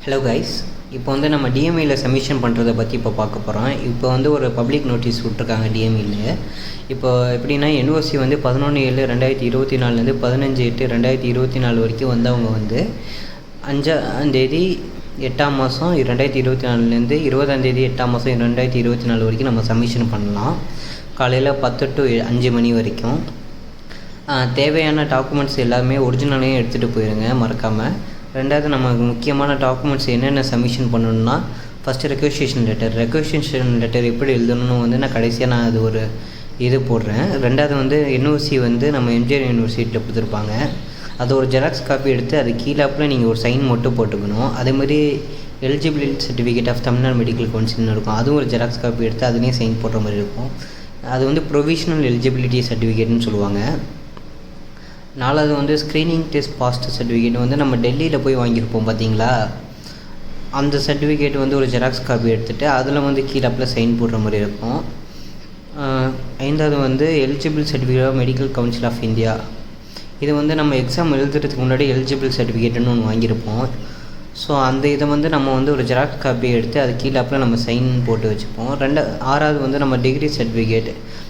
Hello guys, இப்போ வந்து நம்ம டிஎம்இயில் சப்மிஷன் பண்ணுறதை பற்றி இப்போ பார்க்க போகிறோம். இப்போ வந்து ஒரு பப்ளிக் நோட்டீஸ் விட்ருக்காங்க டிஎம்இயில். இப்போ எப்படின்னா யூனிவர்சிட்டி வந்து 11/7/2024 15/8/2024 வரைக்கும் வந்து அவங்க வந்து 5ஆந்தேதி 8ஆம் மாதம் 2024 20ஆந்தேதி 8ஆம் மாதம் 2024 வரைக்கும் நம்ம சப்மிஷன் பண்ணலாம். காலையில் 10 to 5 மணி வரைக்கும். தேவையான டாக்குமெண்ட்ஸ் எல்லாமே ஒரிஜினலையும் எடுத்துகிட்டு போயிடுங்க மறக்காமல். ரெண்டாவது நமக்கு முக்கியமான டாக்குமெண்ட்ஸ் என்னென்ன சப்மிஷன் பண்ணணுன்னா, ஃபஸ்ட்டு ரெக்வெஸ்டேஷன் லெட்டர் எப்படி எழுதணும்னு வந்து நான் கடைசியாக அது ஒரு இது போடுறேன். ரெண்டாவது வந்து என்ஓசி வந்து நம்ம எம்ஜிஆர் யூனிவர்சிட்டியில் கொடுத்துருப்பாங்க. அது ஒரு ஜெராக்ஸ் காப்பி எடுத்து அது கீழாப்பில் நீங்கள் ஒரு சைன் மட்டும் போட்டுக்கணும். அதேமாதிரி eligibility certificate of Tamil Nadu கவுன்சில்னு இருக்கும், அதுவும் ஒரு ஜெராக்ஸ் காப்பி எடுத்து அதுலேயும் சைன் போடுற மாதிரி இருக்கும். அது வந்து ப்ரொவிஷ்னல் எலிஜிபிலிட்டி சர்டிஃபிகேட்னு சொல்லுவாங்க. நாலாவது வந்து ஸ்க்ரீனிங் டெஸ்ட் பாஸ்ட் சர்டிஃபிகேட் வந்து நம்ம டெல்லியில் போய் வாங்கியிருப்போம் பார்த்தீங்களா, அந்த சர்டிஃபிகேட் வந்து ஒரு ஜெராக்ஸ் காப்பி எடுத்துகிட்டு அதில் வந்து கீழாப்பில் சைன் போடுற மாதிரி இருக்கும். ஐந்தாவது வந்து eligible certificate of medical council of India. இது வந்து நம்ம எக்ஸாம் எழுதுறதுக்கு முன்னாடி எலிஜிபிள் சர்டிஃபிகேட்டுன்னு ஒன்று வாங்கியிருப்போம். ஸோ அந்த இதை வந்து நம்ம வந்து ஒரு ஜெராக்ஸ் காப்பியை எடுத்து அது கீழாப்பில் நம்ம சைன் போட்டு வச்சுப்போம். ஆறாவது வந்து நம்ம டிகிரி சர்டிஃபிகேட்,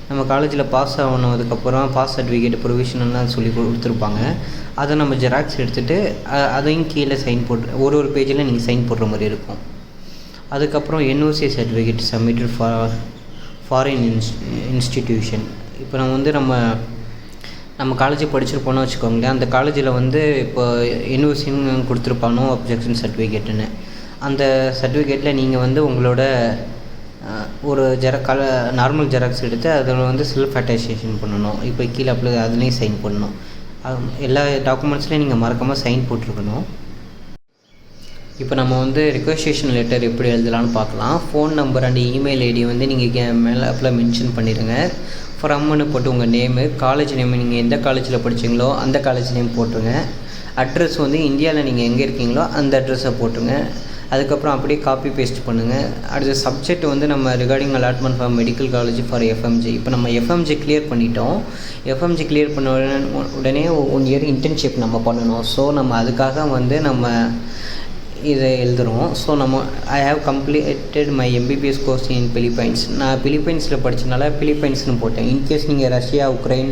நம்ம காலேஜில் பாஸ் ஆனதுக்கப்புறம் பாஸ் சர்டிஃபிகேட் ப்ரொவிஷனல்லாம் சொல்லி கொடுத்துருப்பாங்க. அதை நம்ம ஜெராக்ஸ் எடுத்துகிட்டு அதையும் கீழே சைன் போட்டு ஒரு பேஜில் நீங்கள் சைன் போடுற மாதிரி இருக்கும். அதுக்கப்புறம் NOC certificate submitted foreign institution. இப்போ நம்ம வந்து நம்ம காலேஜ் படிச்சிருப்போம்னு வச்சுக்கோங்களேன், அந்த காலேஜில் வந்து இப்போ என்ஓசின்னு கொடுத்துருப்பாங்க, நோ அப்ஜெக்ஷன் சர்டிஃபிகேட்டுன்னு. அந்த சர்டிஃபிகேட்டில் நீங்கள் வந்து உங்களோட ஒரு நார்மல் ஜெராக்ஸ் எடுத்து அதில் வந்து செல்ஃப் அட்டஸ்டேஷன் பண்ணணும். இப்போ கீழே அப்படி அதுலேயும் சைன் பண்ணணும். எல்லா டாக்குமெண்ட்ஸ்லேயும் நீங்கள் மறக்காமல் சைன் போட்டிருக்கணும். இப்போ நம்ம வந்து ரெக்வெஸ்டேஷன் லெட்டர் எப்படி எழுதலான்னு பார்க்கலாம். Phone number and email ID வந்து நீங்கள் மேலே அப்பெல்லாம் மென்ஷன் பண்ணிடுங்க. ஃப்ரம்னு போட்டு உங்கள் நேமு, காலேஜ் நேம், நீங்கள் எந்த காலேஜில் படிச்சிங்களோ அந்த காலேஜ் நேம் போட்டுருங்க. அட்ரஸ் வந்து இந்தியாவில் நீங்கள் எங்கே இருக்கீங்களோ அந்த அட்ரஸை போட்டுருங்க. அதுக்கப்புறம் அப்படியே காப்பி பேஸ்ட் பண்ணுங்கள். அடுத்த சப்ஜெக்ட் வந்து நம்ம regarding allotment for medical college for FMG. இப்போ நம்ம எஃப்எம்ஜி கிளியர் பண்ணிட்டோம். எஃப்எம்ஜி கிளியர் பண்ண உடனே 1 இயர் இன்டர்ன்ஷிப் நம்ம பண்ணணும். ஸோ நம்ம அதுக்காக வந்து நம்ம இதை எழுதுகிறோம். So I have completed my MBBS course in Philippines. நான் பிலிப்பைன்ஸில் படித்தனால பிலிப்பைன்ஸ்னு போட்டேன். இன்கேஸ் நீங்கள் ரஷ்யா, உக்ரைன்,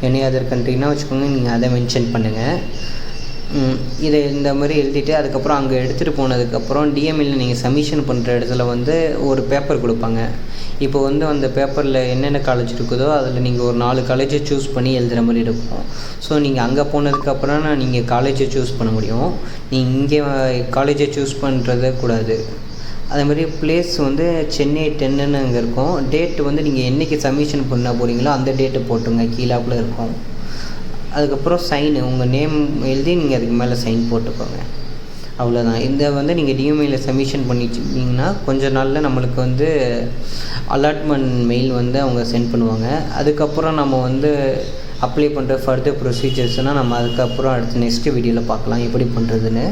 எனி அதர் கண்ட்ரின்னா வச்சுக்கோங்க, நீங்கள் அதை மென்ஷன் பண்ணுங்கள். இதை இந்த மாதிரி எழுதிட்டு அதுக்கப்புறம் அங்கே எடுத்துகிட்டு போனதுக்கப்புறம் டிஎம்இயில் நீங்கள் சப்மிஷன் பண்ணுற இடத்துல வந்து ஒரு பேப்பர் கொடுப்பாங்க. இப்போ வந்து அந்த பேப்பரில் என்னென்ன காலேஜ் இருக்குதோ அதில் நீங்கள் ஒரு 4 காலேஜை சூஸ் பண்ணி எழுதுகிற மாதிரி இருக்கும். ஸோ நீங்கள் அங்கே போனதுக்கப்புறம் நீங்கள் காலேஜை சூஸ் பண்ண முடியும். நீங்கள் இங்கே காலேஜை சூஸ் பண்ணுறதே கூடாது. அதே மாதிரி பிளேஸ் வந்து சென்னை 10ன்னு அங்கே இருக்கும். டேட்டு வந்து நீங்கள் என்றைக்கு சப்மிஷன் பண்ண போகிறீங்களோ அந்த டேட்டை போட்டுங்க, கீழாப்பில் இருக்கும். அதுக்கப்புறம் சைனு, உங்கள் நேம் எழுதி நீங்கள் அதுக்கு மேலே சைன் போட்டுக்கோங்க. அவ்வளோதான். இந்த வந்து நீங்கள் டிஎம்ஐயில் சப்மிஷன் பண்ணிச்சிட்டிங்கன்னா கொஞ்ச நாளில் நம்மளுக்கு வந்து அலாட்மெண்ட் மெயில் வந்து அவங்க சென்ட் பண்ணுவாங்க. அதுக்கப்புறம் நம்ம வந்து அப்ளை பண்ணுற ஃபர்தர் ப்ரொசீஜர்ஸ்னால் நம்ம அதுக்கப்புறம் அடுத்து நெக்ஸ்ட் வீடியோவில் பார்க்கலாம் எப்படி பண்ணுறதுன்னு.